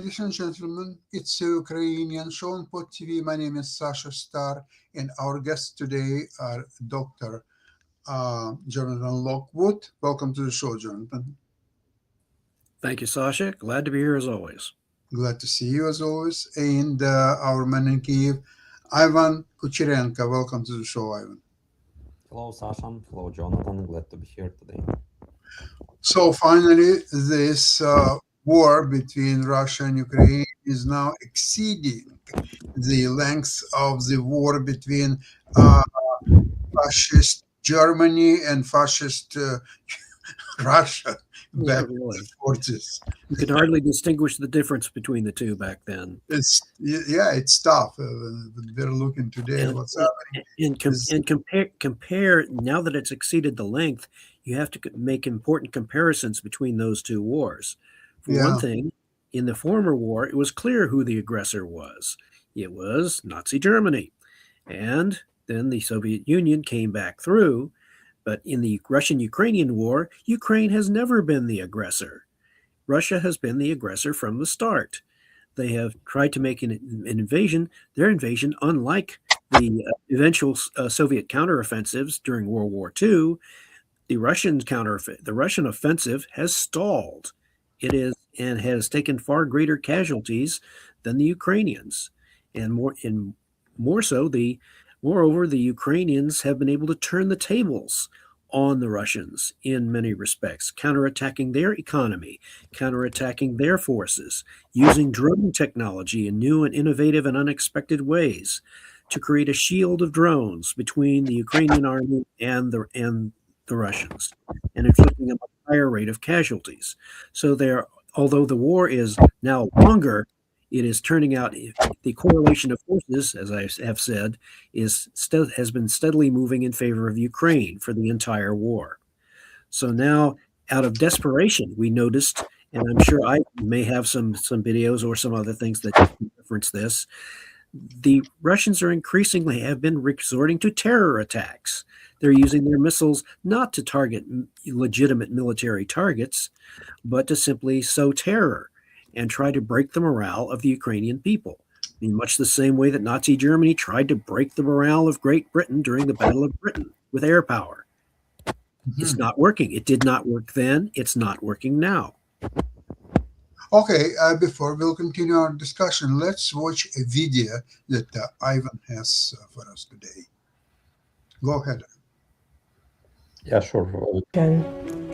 ladies and gentlemen, it's the Ukrainian show on Pod TV. My name is Sasha Star, and our guests today are Dr. Jonathan Lockwood. Welcome to the show, Jonathan. Thank you, Sasha. Glad to be here as always. Glad to see you as always. And our man in Kiev, Ivan Kucherenko. Welcome to the show, Ivan. Hello, Sasha. Hello, Jonathan. Glad to be here today. So finally, this war between Russia and Ukraine is now exceeding the length of the war between fascist Germany and fascist Russia back in the 40s. You could hardly distinguish the difference between the two back then. It's tough. They're looking today at what's happening. Compare now that it's exceeded the length, you have to make important comparisons between those two wars. For one thing, in the former war, it was clear who the aggressor was. It was Nazi Germany. And then the Soviet Union came back through. But in the Russian-Ukrainian war, Ukraine has never been the aggressor. Russia has been the aggressor from the start. They have tried to make an invasion, their invasion, unlike the eventual Soviet counteroffensives during World War II. The Russian offensive has stalled. It is and has taken far greater casualties than the Ukrainians, and moreover, the Ukrainians have been able to turn the tables on the Russians in many respects, counterattacking their economy, counterattacking their forces, using drone technology in new and innovative and unexpected ways to create a shield of drones between the Ukrainian army and the Russians, and inflicting a much higher rate of casualties. So although the war is now longer, it is turning out the correlation of forces, as I have said, has been steadily moving in favor of Ukraine for the entire war. So now, out of desperation, we noticed, and I'm sure I may have some videos or some other things that reference this, the Russians have been resorting to terror attacks. They're using their missiles not to target legitimate military targets, but to simply sow terror and try to break the morale of the Ukrainian people, in much the same way that Nazi Germany tried to break the morale of Great Britain during the Battle of Britain with air power. Mm-hmm. It's not working. It did not work then. It's not working now. Okay, before we'll continue our discussion, let's watch a video that Ivan has for us today. Go ahead. Yeah, sure.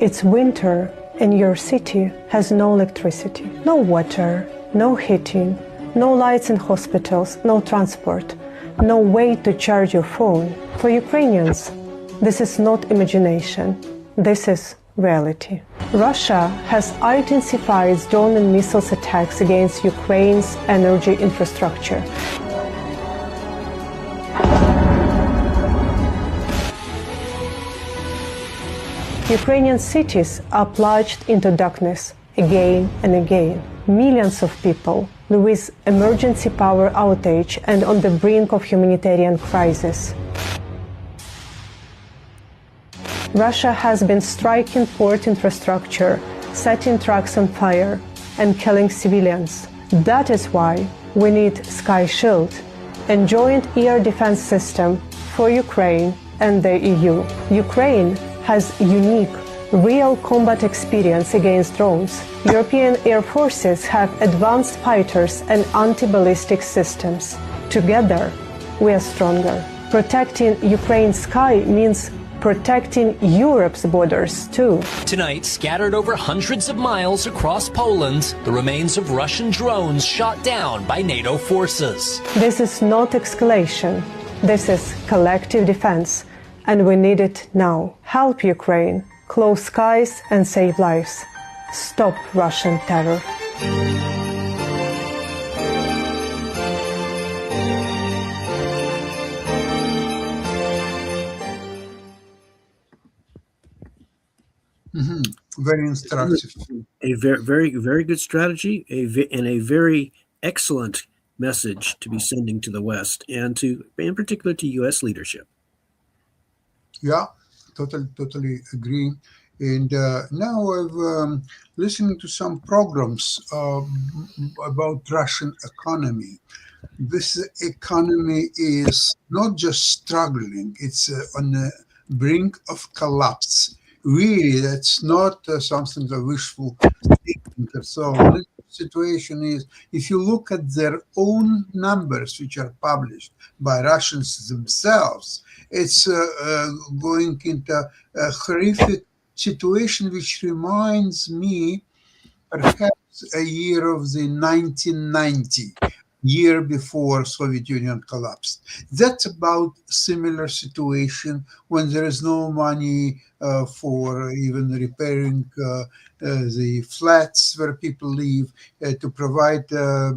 It's winter and your city has no electricity, no water, no heating, no lights in hospitals, no transport, no way to charge your phone. For Ukrainians, this is not imagination. This is reality. Russia has intensified its drone and missiles attacks against Ukraine's energy infrastructure. Ukrainian cities are plunged into darkness again and again. Millions of people live with emergency power outage and on the brink of humanitarian crisis. Russia has been striking port infrastructure, setting trucks on fire, and killing civilians. That is why we need Sky Shield, a joint air defense system for Ukraine and the EU. Ukraine has unique, real combat experience against drones. European air forces have advanced fighters and anti-ballistic systems. Together, we are stronger. Protecting Ukraine's sky means protecting Europe's borders too. Tonight, scattered over hundreds of miles across Poland, the remains of Russian drones shot down by NATO forces. This is not escalation. This is collective defense. And we need it now. Help Ukraine, close skies and save lives. Stop Russian terror. Mm-hmm. Very instructive. A very, very good strategy, and a very excellent message to be sending to the West and in particular to U.S. leadership. Yeah, totally agree. And now I've listening to some programs about Russian economy. This economy is not just struggling, it's on the brink of collapse. Really, that's not something a wishful thinking. So the situation is, if you look at their own numbers, which are published by Russians themselves, it's going into a horrific situation, which reminds me perhaps a year of the 1990, year before Soviet Union collapsed. That's about similar situation when there is no money for even repairing the flats where people live, to provide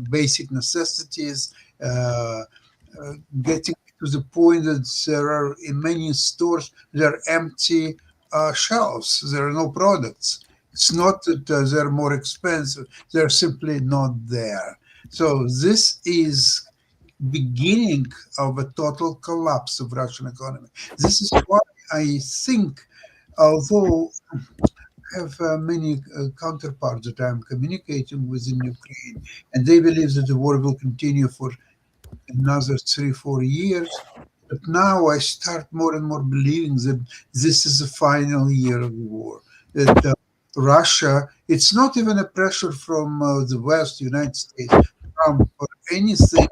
basic necessities, getting to the point that there are in many stores there are empty shelves. There are no products. It's not that they're more expensive; they're simply not there. So this is beginning of a total collapse of Russian economy. This is why I think, although I have many counterparts that I'm communicating with in Ukraine, and they believe that the war will continue for another 3-4 years. But now I start more and more believing that this is the final year of the war. That Russia, it's not even a pressure from the West, United States, Trump, or anything,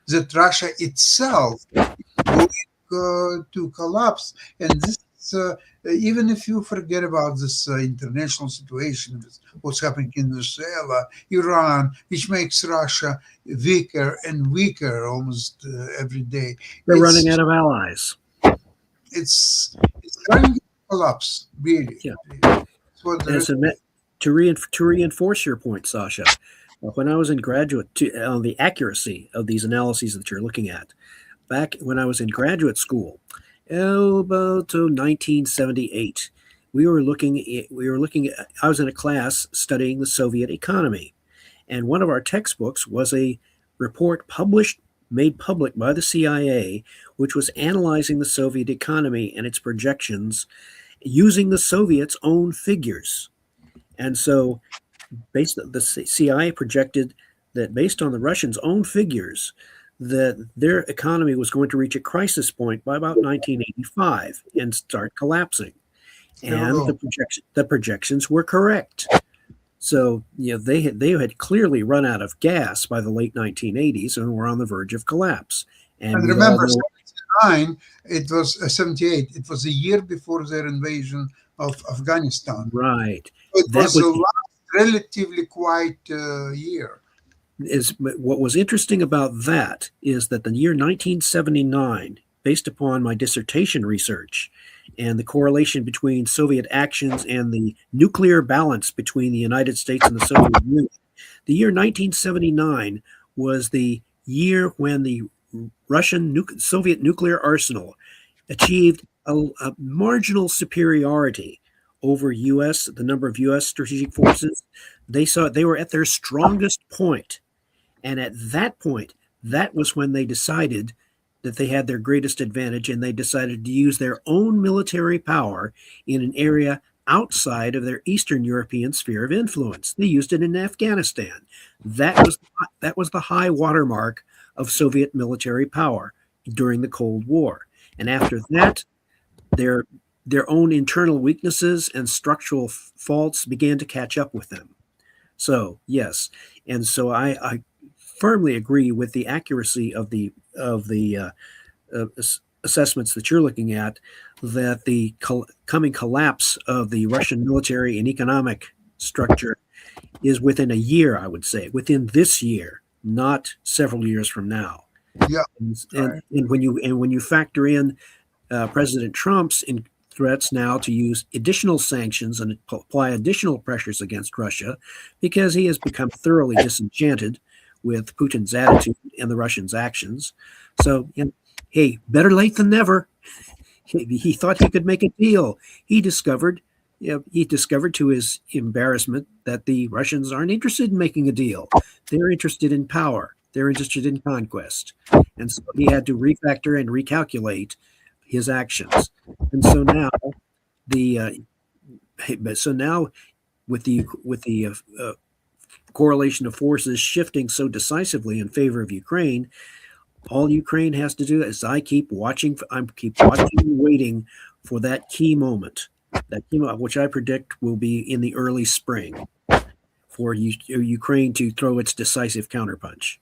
that Russia itself is going to collapse. And this even if you forget about this international situation, with what's happening in Venezuela, Iran, which makes Russia weaker and weaker almost every day. They're running out of allies. It's trying to collapse, really. Yeah. To reinforce your point, Sasha, when I was in graduate, on the accuracy of these analyses that you're looking at, back when I was in graduate school, about 1978, we were looking at, I was in a class studying the Soviet economy, and one of our textbooks was a report made public by the CIA, which was analyzing the Soviet economy and its projections using the Soviets' own figures. And so the CIA projected that based on the Russians' own figures, that their economy was going to reach a crisis point by about 1985 and start collapsing. And the projections were correct. So, they had clearly run out of gas by the late 1980s and were on the verge of collapse. And remember, 79, it was 78. It was a year before their invasion of Afghanistan. Right. It was the last relatively quiet year. What was interesting about that is that the year 1979, based upon my dissertation research and the correlation between Soviet actions and the nuclear balance between the United States and the Soviet Union, the year 1979 was the year when the Soviet nuclear arsenal achieved a marginal superiority over the number of U.S. strategic forces. They were at their strongest point. And at that point, that was when they decided that they had their greatest advantage, and they decided to use their own military power in an area outside of their Eastern European sphere of influence. They used it in Afghanistan. That was the high watermark of Soviet military power during the Cold War. And after that, their own internal weaknesses and structural faults began to catch up with them. So, yes. And so I firmly agree with the accuracy of the assessments that you're looking at, that the coming collapse of the Russian military and economic structure is within a year, I would say, within this year, not several years from now. Yeah. And when you factor in President Trump's threats now to use additional sanctions and apply additional pressures against Russia, because he has become thoroughly disenchanted with Putin's attitude and the Russians' actions. So, hey, better late than never. He thought he could make a deal. He discovered to his embarrassment that the Russians aren't interested in making a deal. They're interested in power. They're interested in conquest. And so he had to refactor and recalculate his actions. And so now But so now, with the correlation of forces shifting so decisively in favor of Ukraine, all Ukraine has to do is I keep watching and waiting for that key moment, which I predict will be in the early spring, for Ukraine to throw its decisive counterpunch.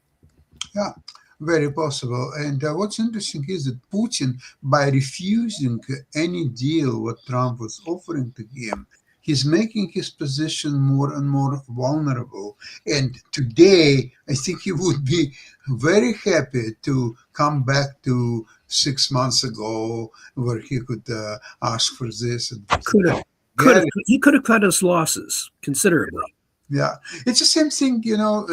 Yeah, very possible. And what's interesting is that Putin, by refusing any deal what Trump was offering to him, he's making his position more and more vulnerable. And today, I think he would be very happy to come back to 6 months ago, where he could ask for this. And he could have cut his losses considerably. Yeah, it's the same thing, I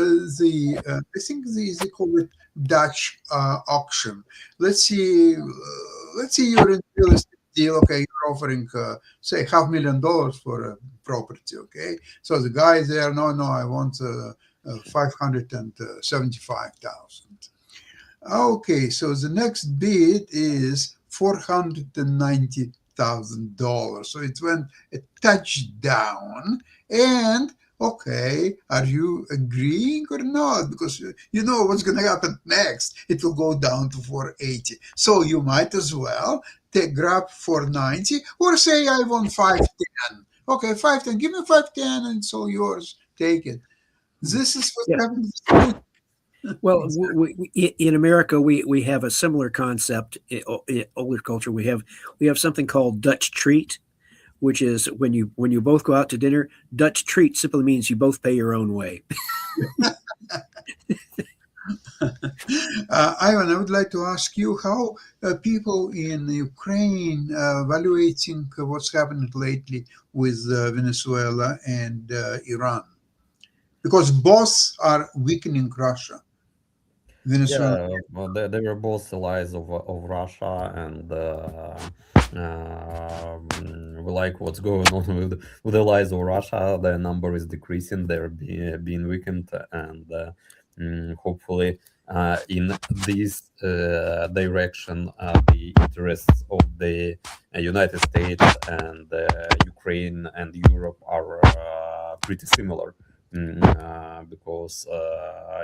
think they call it Dutch auction. Let's see you're in real estate deal. Okay, you're offering say $500,000 for a property. Okay, so the guy there, no, I want 575,000. Okay, so the next bid is $490,000. So it went a touch down. And okay, are you agreeing or not? Because you know what's going to happen next. It will go down to 480. So you might as well grab 490 or say I want 510. Okay, 510. Give me 510 and it's all yours. Take it. This is what happens. Well, in America, we have a similar concept. In older culture, we have something called Dutch treat, which is when you both go out to dinner. Dutch treat simply means you both pay your own way. Ivan, I would like to ask you how people in Ukraine evaluating what's happened lately with Venezuela and Iran, because both are weakening Russia. Venezuela. Yeah, well, they were both allies of Russia, and we like what's going on with the allies of Russia. Their number is decreasing; they're being weakened, and hopefully, in this direction, the interests of the United States and Ukraine and Europe are pretty similar. Because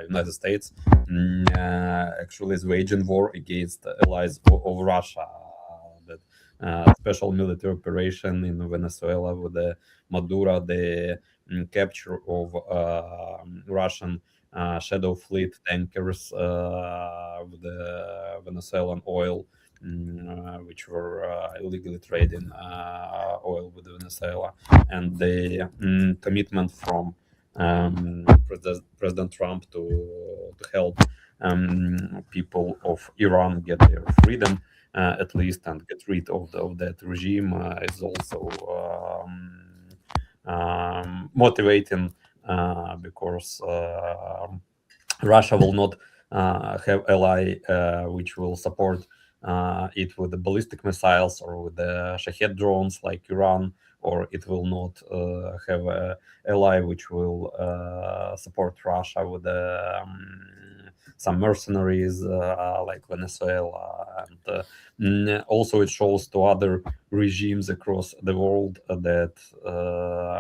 United States actually is waging war against allies of Russia. That special military operation in Venezuela with the Maduro, the capture of Russian Shadow Fleet tankers with the Venezuelan oil, which were illegally trading oil with Venezuela, and the commitment from President Trump to help people of Iran get their freedom at least and get rid of that regime is also motivating because Russia will not have ally which will support it with the ballistic missiles or with the Shahed drones like Iran, or it will not have an ally which will support Russia with some mercenaries like Venezuela. And also it shows to other regimes across the world that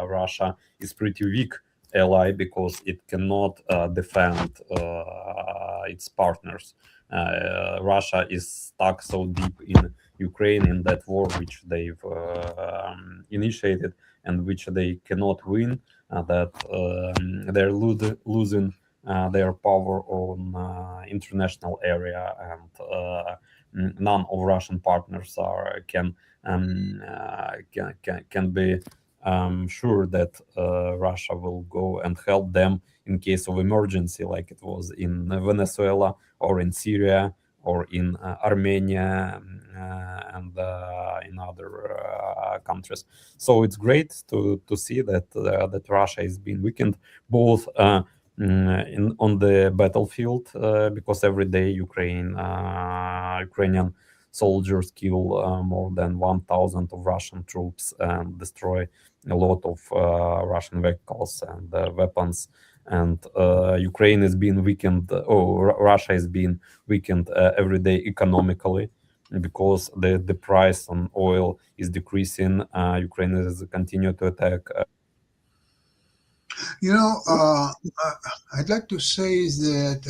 Russia is pretty weak ally because it cannot defend its partners. Russia is stuck so deep in Ukraine in that war which they've initiated and which they cannot win, that they're losing their power on international area, and none of Russian partners can be sure that Russia will go and help them in case of emergency, like it was in Venezuela or in Syria or in Armenia and in other countries. So it's great to see that that Russia is being weakened both on the battlefield because every day Ukrainian soldiers kill more than 1,000 of Russian troops and destroy a lot of Russian vehicles and weapons. And Ukraine is being weakened, or Russia is being weakened every day economically. because the price on oil is decreasing. Ukraine is continue to attack. I'd like to say that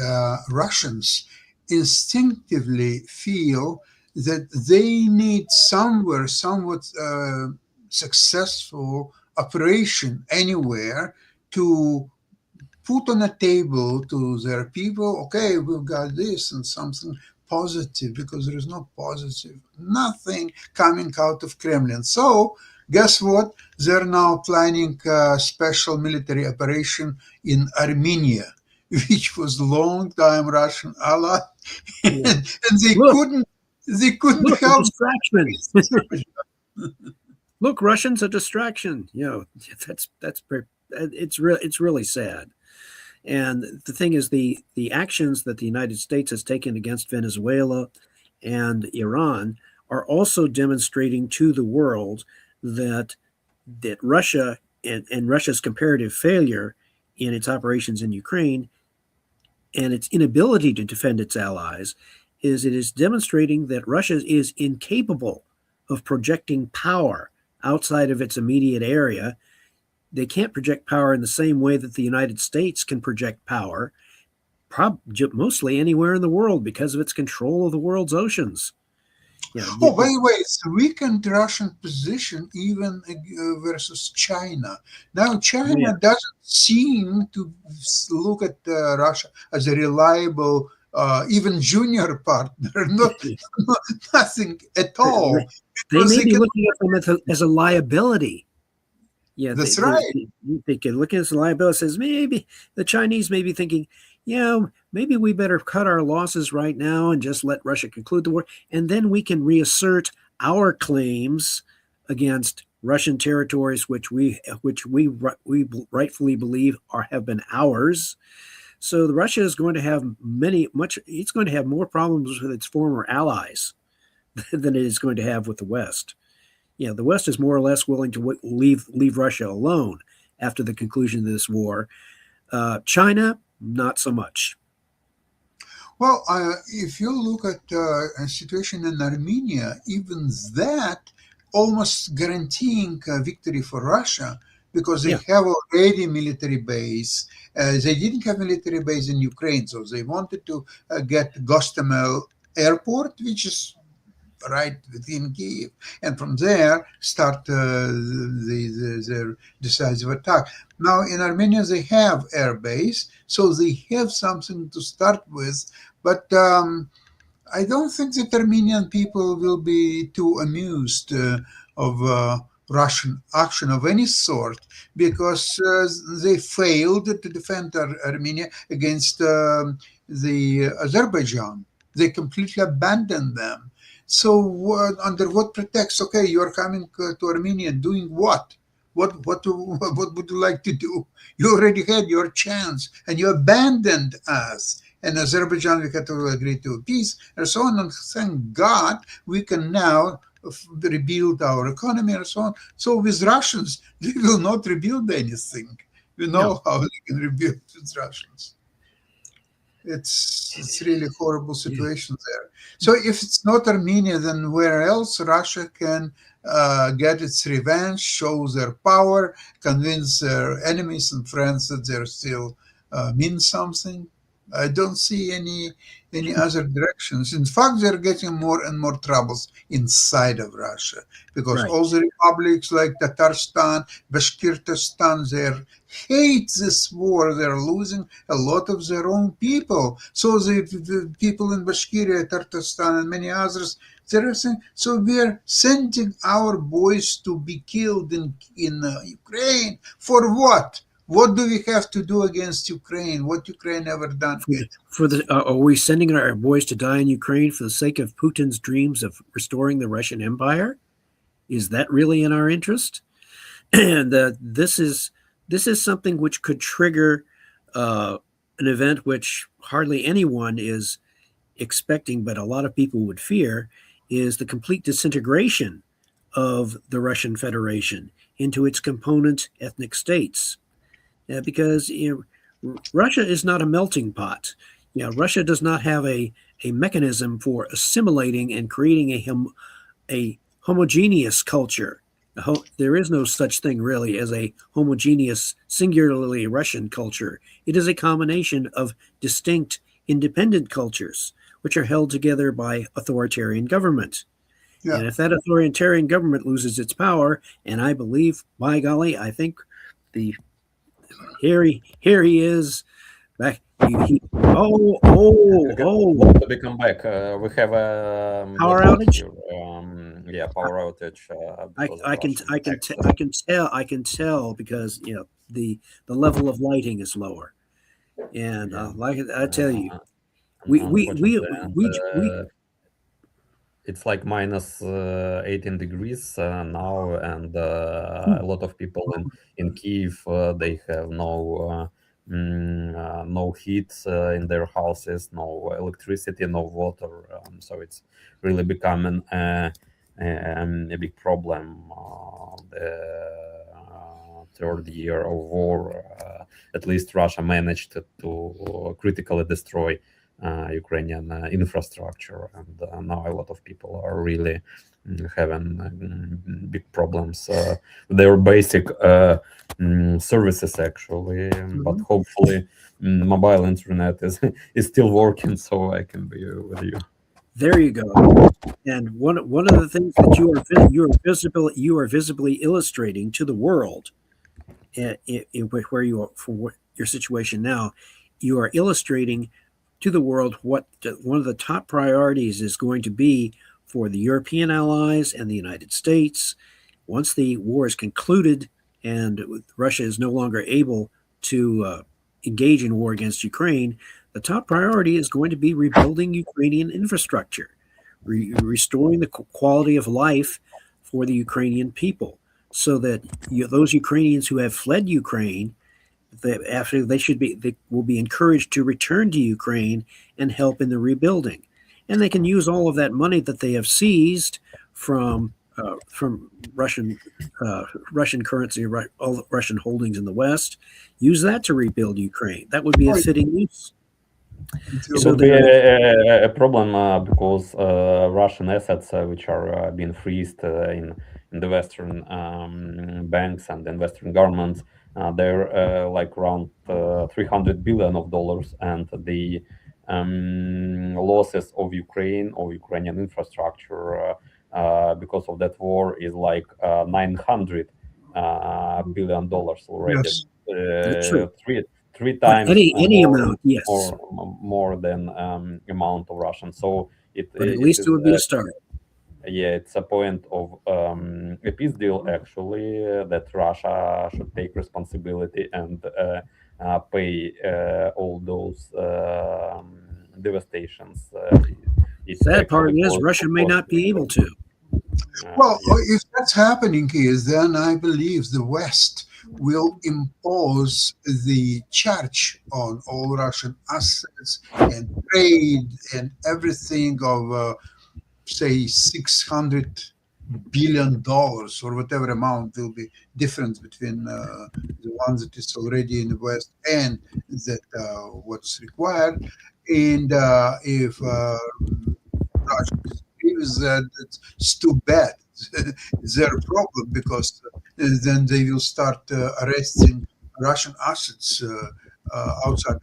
Russians instinctively feel that they need somewhat successful operation anywhere to put on a table to their people, okay, we've got this and something positive, because there is no positive, nothing coming out of Kremlin. So guess what? They're now planning a special military operation in Armenia, which was long time Russian ally, and they couldn't Look, a help. distraction. Look, Russians a distraction. It's really sad. And the thing is, the actions that the United States has taken against Venezuela and Iran are also demonstrating to the world that Russia and Russia's comparative failure in its operations in Ukraine and its inability to defend its allies it is demonstrating that Russia is incapable of projecting power outside of its immediate area. They can't project power in the same way that the United States can project power, mostly anywhere in the world, because of its control of the world's oceans. By the way, it's weakened Russian position even versus China. Now, China doesn't seem to look at Russia as a reliable, even junior partner, nothing at all. They may be looking at them as a liability. Yeah, that's right. They can look at it as a liability. Says maybe the Chinese may be thinking, maybe we better cut our losses right now and just let Russia conclude the war, and then we can reassert our claims against Russian territories, which we rightfully believe have been ours. So Russia is going to have it's going to have more problems with its former allies than it is going to have with the West. The West is more or less willing to leave Russia alone after the conclusion of this war. China, not so much. Well, if you look at a situation in Armenia, even that almost guaranteeing a victory for Russia, because they have already military base. They didn't have military base in Ukraine, so they wanted to get Gostomel airport, which is right within Kyiv, and from there start their decisive attack. Now in Armenia they have air base, so they have something to start with, but I don't think that Armenian people will be too amused of Russian action of any sort, because they failed to defend Armenia against the Azerbaijan. They completely abandoned them. So under what pretext? Okay, you're coming to Armenia, doing what? What would you like to do? You already had your chance, and you abandoned us. And Azerbaijan, we had to agree to peace, and so on. And thank God we can now rebuild our economy and so on. So with Russians, they will not rebuild anything. We know how they can rebuild with Russians. It's really horrible situation there. So if it's not Armenia, then where else Russia can get its revenge, show their power, convince their enemies and friends that they're still mean something? I don't see any other directions. In fact, they're getting more and more troubles inside of Russia, because all the republics like Tatarstan, Bashkortostan, they hate this war. They're losing a lot of their own people. So the people in Bashkiria, Tatarstan, and many others, they're saying, so we're sending our boys to be killed in Ukraine. For what? What do we have to do against Ukraine? What Ukraine ever done? Are we sending our boys to die in Ukraine for the sake of Putin's dreams of restoring the Russian Empire? Is that really in our interest? And this is something which could trigger an event which hardly anyone is expecting, but a lot of people would fear, is the complete disintegration of the Russian Federation into its component ethnic states. Because Russia is not a melting pot. Russia does not have a a mechanism for assimilating and creating a homogeneous culture. There is no such thing really as a homogeneous, singularly Russian culture. It is a combination of distinct, independent cultures, which are held together by authoritarian government. Yeah. And if that authoritarian government loses its power, and I believe, by golly, I think here he is back. To become back, we have a Power outage. Here. Power outage. I can tell because the level of lighting is lower, and like I tell you, we it's like minus 18 degrees now, and a lot of people in Kiev they have no heat in their houses, no electricity, no water. So it's really becoming a big problem. The third year of war, at least Russia managed to critically destroy Ukrainian infrastructure, and now a lot of people are really having big problems with their basic services actually. But hopefully mobile internet is still working, so I can be with you. There you go. And one of the things that you are visibly illustrating to the world, where you are for your situation now, you are illustrating to the world what one of the top priorities is going to be for the European allies and the United States once the war is concluded and Russia is no longer able to engage in war against Ukraine. The top priority is going to be rebuilding Ukrainian infrastructure, restoring the quality of life for the Ukrainian people, so that those Ukrainians who have fled Ukraine, they will be encouraged to return to Ukraine and help in the rebuilding, and they can use all of that money that they have seized from Russian currency, all Russian holdings in the West, use that to rebuild Ukraine. That would be a fitting use. It would be a problem because Russian assets, which are being freezed in the Western banks and in Western governments, they're like around $300 billion, and the losses of Ukraine or Ukrainian infrastructure because of that war is like $900 billion already. Yes. Three times any amount, yes, more than amount of Russian. So but at least it would be a start. Yeah, it's a point of a peace deal actually that Russia should take responsibility and pay all those devastations. Sad part is Russia may not be able to. Well, if that's happening here, then I believe the West will impose the charge on all Russian assets and trade and everything of, say, $600 billion or whatever amount will be different between the one that is already in the West and that what's required. And if Russia believes that it's too bad, it's their problem, because then they will start arresting Russian assets outside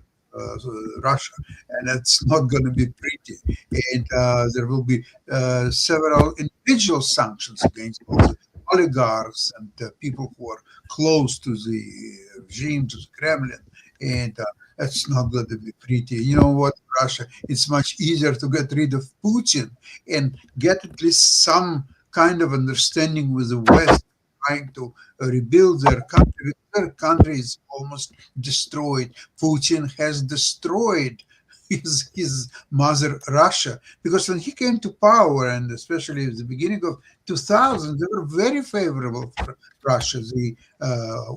Russia, and that's not going to be pretty. And there will be several individual sanctions against all the oligarchs and people who are close to the regime, to the Kremlin, and that's not going to be pretty. You know what, Russia, it's much easier to get rid of Putin and get at least some kind of understanding with the West, trying to rebuild their country. Their country is almost destroyed. Putin has destroyed his mother Russia, because when he came to power, and especially at the beginning of 2000, they were very favorable for Russia. The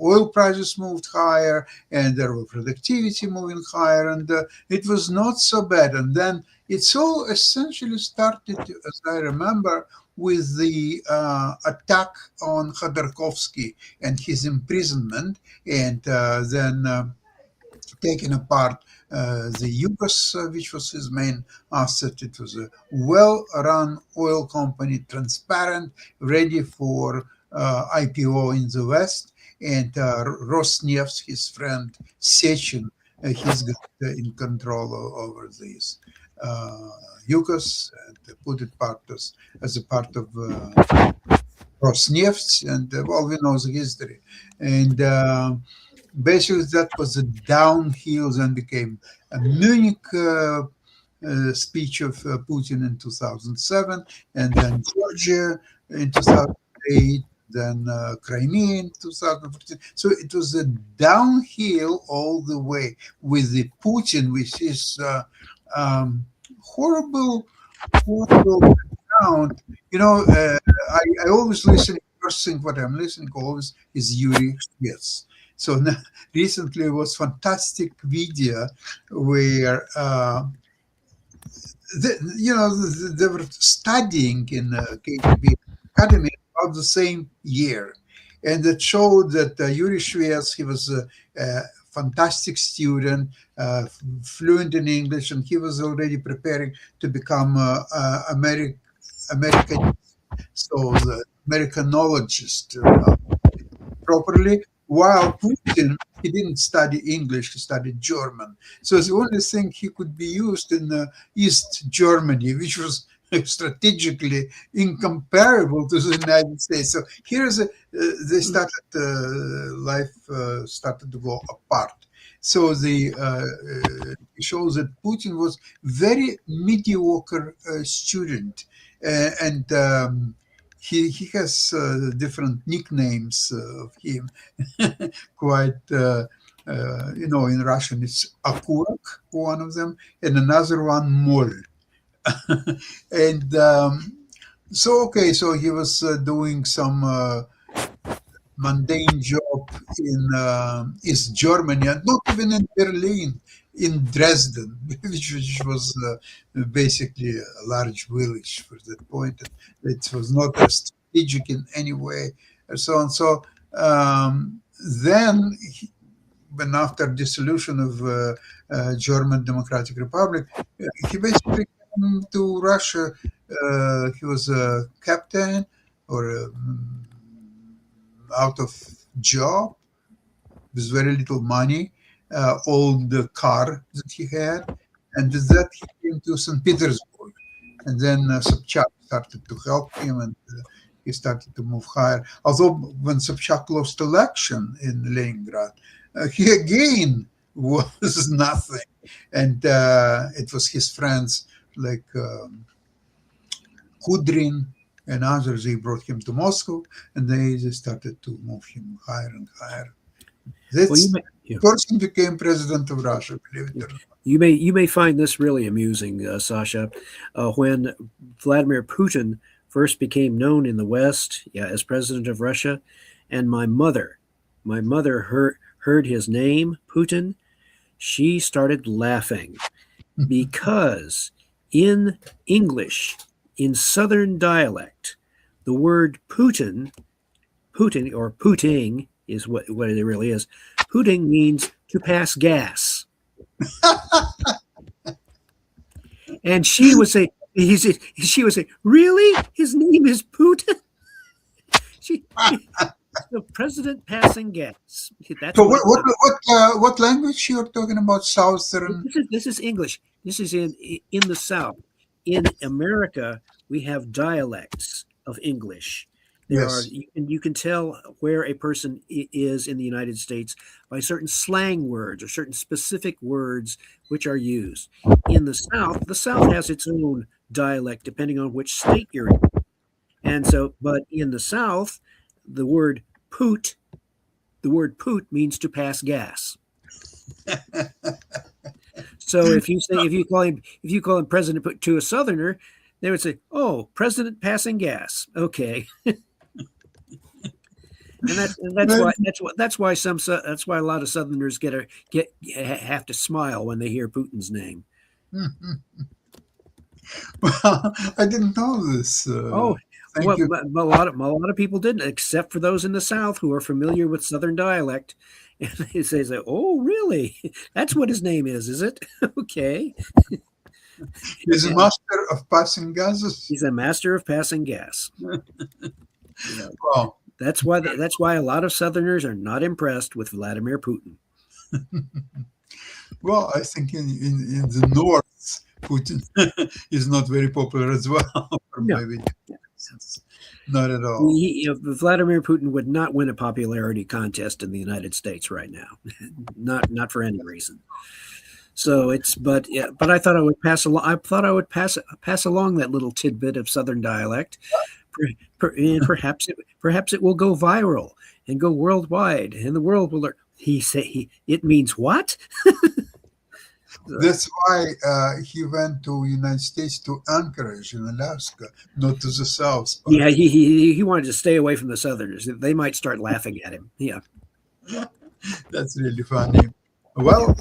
oil prices moved higher, and there was productivity moving higher, and it was not so bad. And then it's all essentially started, as I remember, with the attack on Khodorkovsky and his imprisonment, and then taking apart the Yukos, which was his main asset. It was a well-run oil company, transparent, ready for IPO in the West. And Rosneft, his friend Sechin, he's got in control over these Yukos, and put it as a part of Rosneft, and well, we know the history. And basically, that was a downhill, then became a Munich speech of Putin in 2007, and then Georgia in 2008, then Crimea in 2014. So it was a downhill all the way with the Putin, with his horrible background. I always listen. First thing what I'm listening always is Yuri Shvets. So recently was fantastic video where they were studying in KGB Academy about the same year, and it showed that Yuri Shvets, he was a fantastic student, fluent in English, and he was already preparing to become American, so the Americanologist properly. While Putin, he didn't study English, he studied German. So the only thing he could be used in East Germany, which was strategically incomparable to the United States. So here's they started life started to go apart. So it shows that Putin was very mediocre student, and he has different nicknames of him. Quite, in Russian it's Akurak, one of them, and another one Mol. And so he was doing some mundane job in East Germany, and not even in Berlin, in Dresden, which was basically a large village for that point. It was not as strategic in any way, and so on. So then, when after dissolution of German Democratic Republic, he basically came to Russia. He was a captain or out of job with very little money. Old car that he had, and with that he came to St. Petersburg, and then Sobchak started to help him, and he started to move higher. Although when Sobchak lost election in Leningrad, he again was nothing, and it was his friends like Kudrin and others. They brought him to Moscow, and they started to move him higher and higher. That's person became president of Russia, believe it or not. You may find this really amusing, Sasha. When Vladimir Putin first became known in the West, as president of Russia, and my mother heard his name, Putin, she started laughing because in English, in Southern dialect, the word Putin or Puting is what it really is. Puting means to pass gas. And she would say, really? His name is Putin? The president passing gas. That's so what language you're talking about? Southern? This is English. This is in the South. In America, we have dialects of English. You can tell where a person is in the United States by certain slang words or certain specific words which are used. In the South has its own dialect depending on which state you're in. And so, but in the South, the word poot means to pass gas. So if you call him president to a Southerner, they would say, "Oh, president passing gas." Okay. That's why a lot of Southerners have to smile when they hear Putin's name. Well, I didn't know this. Thank you. but a lot of people didn't, except for those in the South who are familiar with Southern dialect. And they say, "Oh, really? That's what his name is it?" Okay. He's a master of passing gases. He's a master of passing gas. Wow. That's why a lot of Southerners are not impressed with Vladimir Putin. Well, I think in the North, Putin is not very popular as well. For No. maybe reasons. Not at all. Vladimir Putin would not win a popularity contest in the United States right now, not for any reason. So but I thought I would pass along. I thought I would pass along that little tidbit of Southern dialect, and perhaps it will go viral and go worldwide, and the world will learn. It means what? That's why he went to United States, to Anchorage in Alaska, not to the South. Yeah, he wanted to stay away from the Southerners. They might start laughing at him. Yeah. That's really funny. Well,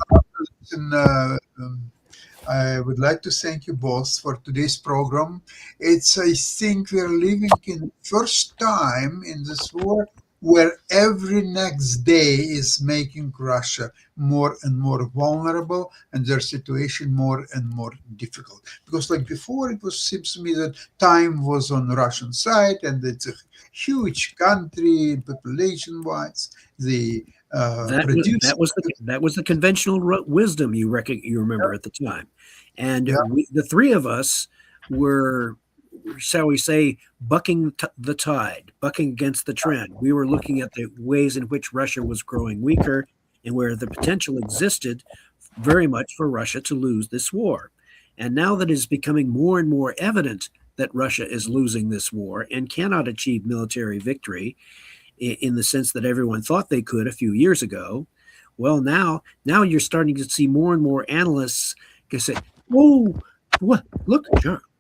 I would like to thank you both for today's program. I think we're living in first time in this war where every next day is making Russia more and more vulnerable and their situation more and more difficult. Because like before, seems to me that time was on the Russian side, and it's a huge country population-wise. That was the conventional wisdom you remember at the time, and the three of us were, shall we say, bucking the tide, bucking against the trend. We were looking at the ways in which Russia was growing weaker and where the potential existed very much for Russia to lose this war. And now that it is becoming more and more evident that Russia is losing this war and cannot achieve military victory in the sense that everyone thought they could a few years ago, well, now you're starting to see more and more analysts say, "Oh, what? Look,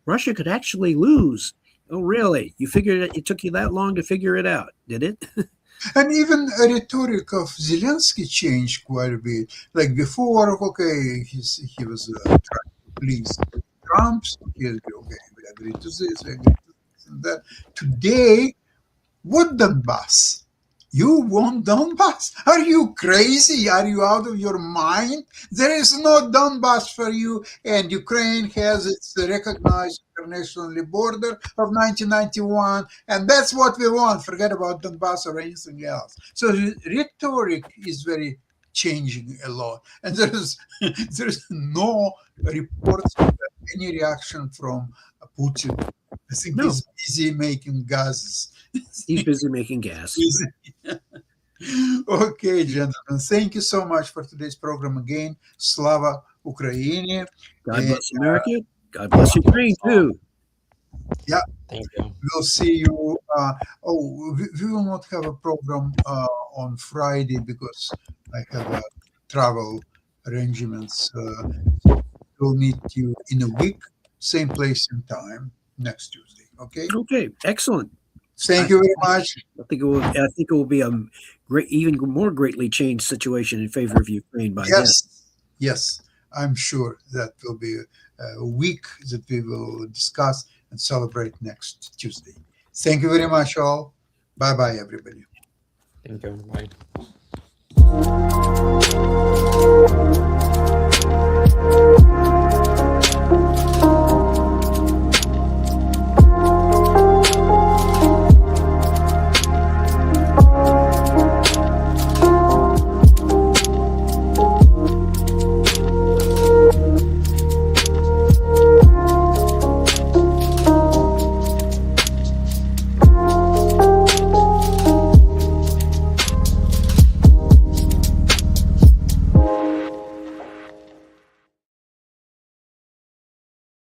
Russia could actually lose." Oh, really? You figured it took you that long to figure it out, did it? And even a rhetoric of Zelensky changed quite a bit. Like before, okay, he was trying to please Trump, so we agree to this, we agree to this and that. Today, what Donbass? You want Donbass? Are you crazy? Are you out of your mind? There is no Donbass for you, and Ukraine has its recognized international border of 1991, and that's what we want. Forget about Donbass or anything else. So the rhetoric is very changing a lot, and there is no reports of any reaction from Putin. I think he's busy making gases. He's busy making gas. Okay, gentlemen. Thank you so much for today's program again. Slava Ukraini. God bless America. God bless Ukraine too. Yeah. Thank you. We'll see you. We will not have a program on Friday because I have travel arrangements. We'll meet you in a week, same place and time, next Tuesday. Okay. Okay. Excellent. Thank you very much. I think it will be a great, even more greatly changed situation in favor of Ukraine by then. Yes, I'm sure that will be a week that we will discuss and celebrate next Tuesday. Thank you very much, all. Bye-bye, everybody. Thank you. Bye.